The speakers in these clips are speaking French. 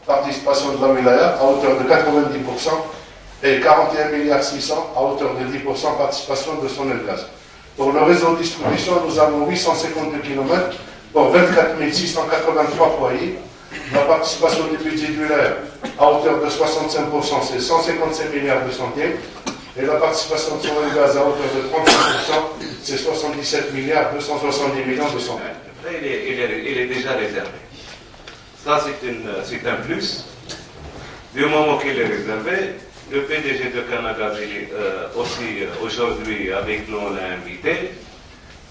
participation de la wilaya à hauteur de 90% et 41 milliards 600 à hauteur de 10% participation de Sonelgaz. Pour le réseau de distribution, nous avons 852 km pour 24 683 foyers. La participation du budget du wilaya à hauteur de 65%, c'est 155 milliards de centimes. Et la participation de Sonelgaz à hauteur de 35%, c'est 77 milliards 270 millions de centimes. Il est déjà réservé. Ça, c'est un plus. Du moment qu'il est réservé, le PDG de Canagaz est aussi aujourd'hui avec nous, on l'a invité,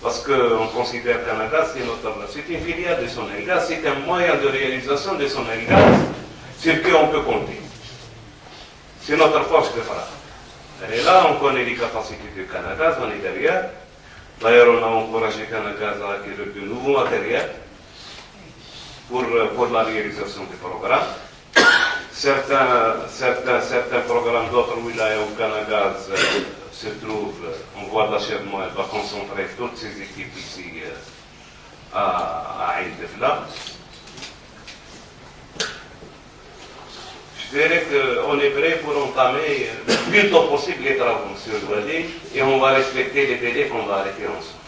parce qu'on considère Canagaz, c'est une filiale de Sonelgaz, c'est un moyen de réalisation de Sonelgaz sur qui on peut compter. C'est notre force de frappe. Elle est là, on connaît les capacités de Canagaz, on est derrière. D'ailleurs, on a encouragé Canagaz à acquérir de nouveaux matériels pour la réalisation des programmes. Certains programmes d'autres wilayas où Canagaz se trouve en voie d'achèvement, elle va concentrer toutes ses équipes ici à Ain Defla. Je dirais qu'on est prêt pour entamer le plus tôt possible les travaux, M. Louali, et on va respecter les délais qu'on va arrêter ensemble.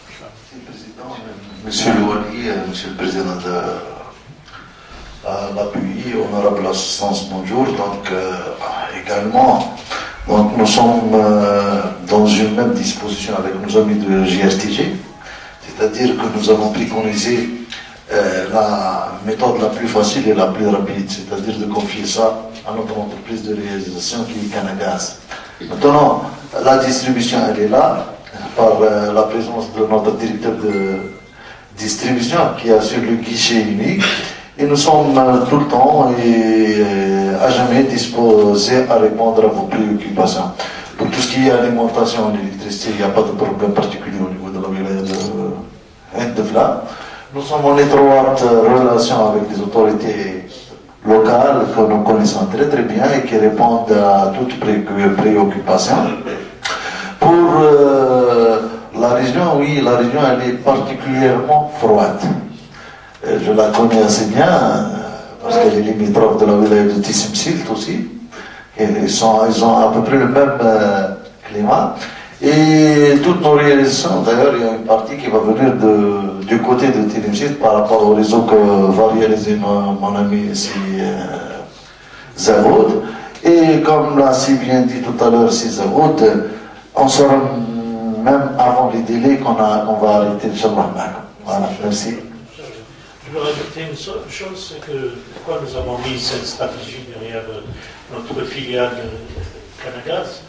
Monsieur Louali, Monsieur le Président de l'appui, honorable assistance, bonjour. Donc, également, donc, nous sommes dans une même disposition avec nos amis de JRTG, c'est-à-dire que nous avons préconisé la méthode la plus facile et la plus rapide, c'est-à-dire de confier ça à notre entreprise de réalisation qui est Canagaz. Maintenant, la distribution, elle est là, par la présence de notre directeur de distribution qui assure le guichet unique. Et nous sommes tout le temps et à jamais disposés à répondre à vos préoccupations. Pour tout ce qui est alimentation et électricité, il n'y a pas de problème particulier au niveau de la wilaya de Ain Defla. Nous sommes en étroite relation avec les autorités locales que nous connaissons très très bien et qui répondent à toutes préoccupations. Pour la région, oui, la région elle est particulièrement froide. Je la connais assez bien parce qu'elle est limitrophe de la wilaya de Tissim Silt aussi. Ils ont à peu près le même climat. Et toutes nos réalisations, d'ailleurs, il y a une partie qui va venir du côté de Tissim Silt par rapport au réseau que va réaliser mon ami ici, Zahoud. Et comme l'a si bien dit tout à l'heure, si Zahoud, on sera même avant les délais qu'on va arrêter, Inch'Allah. Voilà, merci. Je veux rajouter une seule chose, c'est que pourquoi nous avons mis cette stratégie derrière notre filiale Canagaz,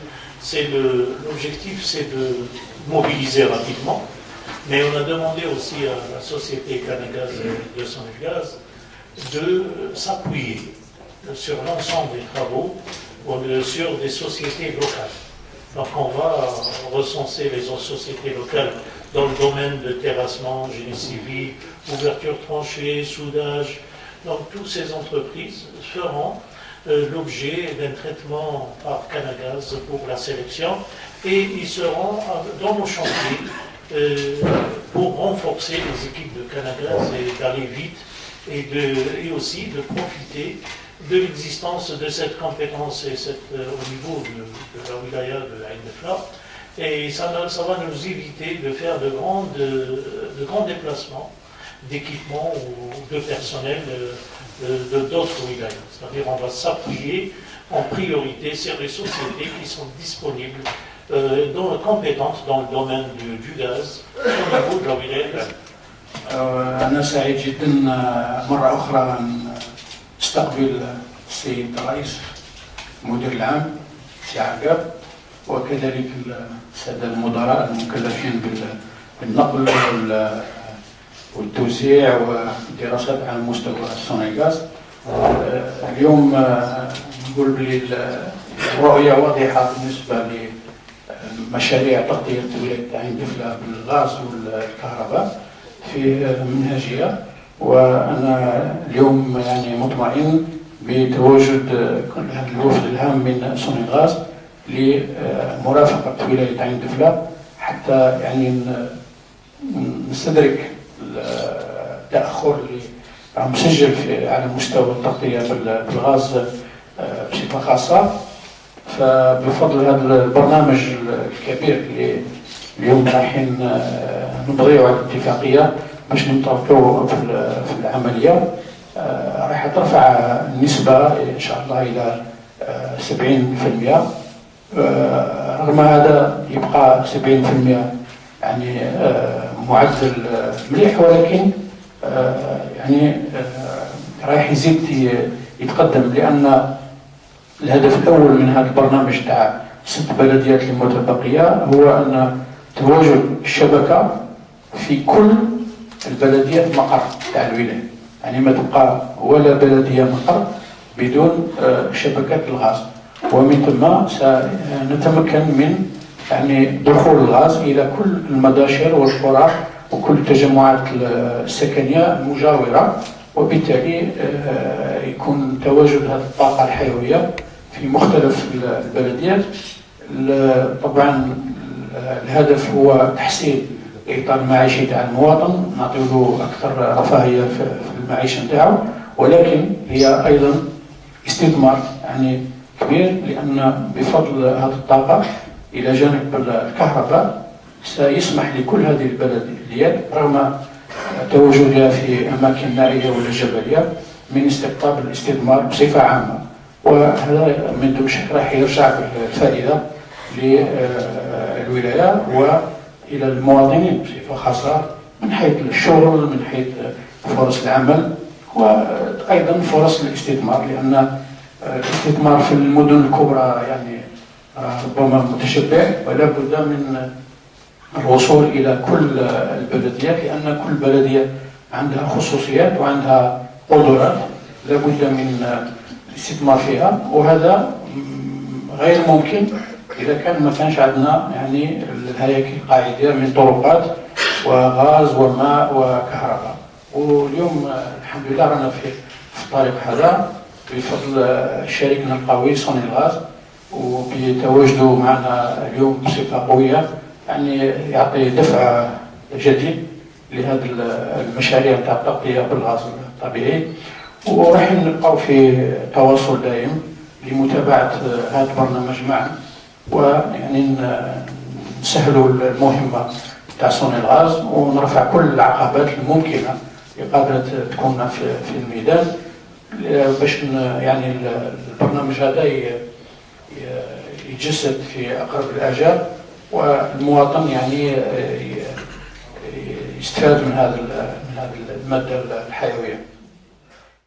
l'objectif c'est de mobiliser rapidement, mais on a demandé aussi à la société Canagaz de Sonelgaz de s'appuyer sur l'ensemble des travaux sur des sociétés locales. Donc on va recenser les autres sociétés locales dans le domaine de terrassement, génie civil, ouverture tranchée, soudage. Donc toutes ces entreprises feront l'objet d'un traitement par Canagaz pour la sélection et ils seront dans nos chantiers pour renforcer les équipes de Canagaz et d'aller vite et aussi de profiter de l'existence de cette compétence et au niveau de la wilaya de Ain Defla. Et ça va nous éviter de faire de grands déplacements d'équipements ou de personnel d'autres wilayas. C'est-à-dire on va s'appuyer en priorité sur les sociétés qui sont disponibles, compétentes dans le domaine du gaz au niveau de la wilaya. أنا سعيد جدا مرة أخرى أن استقبل السيد الرئيس المدير العام سي عقاب وكذلك السادة المدراء المكلفين بالنقل والتوزيع والدراسات على مستوى سونيغاز. اليوم نقول بلي الرؤية واضحة بالنسبة لمشاريع تغطية ولاية عين دفلة بالغاز والكهرباء في منهجية، وأنا اليوم يعني مطمئن بتواجد الوفد الهام من سونيغاز لمرافقة ولاية عين دفلة حتى يعني نستدرك التأخر اللي مسجل على مستوى التغطية بالغاز بصفة خاصة. فبفضل هذا البرنامج الكبير اللي اليوم رايحين نمضيو على الاتفاقية باش ننطلقوا في العملية، راح ترفع النسبة إن شاء الله إلى 70%. رغم هذا يبقى 70% يعني معدل مليح، ولكن يعني رايح يزيد يتقدم، لأن الهدف الأول من هذا البرنامج تاع 6 بلديات المتبقية هو أن تواجد الشبكة في كل البلديات مقر تاع الولاية، يعني ما تبقى ولا بلدية مقر بدون شبكة الغاز. ومن ثم سنتمكن من يعني دخول الغاز إلى كل المداشر والقرى وكل التجمعات السكنية المجاورة، وبالتالي يكون تواجد هذه الطاقة الحيوية في مختلف البلديات. طبعا الهدف هو تحسين الإطار المعيشي تاع المواطن، نعطيله أكثر رفاهية في المعيشة نتاعو، ولكن هي أيضا استثمار يعني كبير، لأن بفضل هذه الطاقة إلى جانب الكهرباء سيسمح لكل هذه البلديات رغم تواجدها في أماكن نائية ولا جبلية من استقطاب الاستثمار بصفة عامة، وهذا من دون شك راح يرجع بالفائدة للولاية وإلى المواطنين بصفة خاصة من حيث الشغل، من حيث فرص العمل، وأيضا فرص الاستثمار، لأن الاستثمار في المدن الكبرى يعني ربما متشبع، ولا بد من الوصول إلى كل البلديات، لأن كل بلدية عندها خصوصيات وعندها قدرات لا بد من الاستثمار فيها، وهذا غير ممكن إذا كان ما كانش عندنا يعني الهياكل القاعدة من طرقات وغاز وماء وكهرباء. واليوم الحمد لله رانا في الطريق هذا بفضل شريكنا القوي صني الغاز، وبتواجده معنا اليوم بصفة قوية يعني يعطي دفع جديد لهذه المشاريع تاع التغطية بالغاز الطبيعي، وراح نبقاو في تواصل دائم لمتابعة هذا البرنامج معا، ويعني نسهلوا المهمة تاع صني الغاز ونرفع كل العقبات الممكنة اللي قادرة تكون في الميدان باش يعني البرنامج هذا يتجسد في أقرب الآجال، والمواطن يعني يستفاد من هذه المادة الحيوية.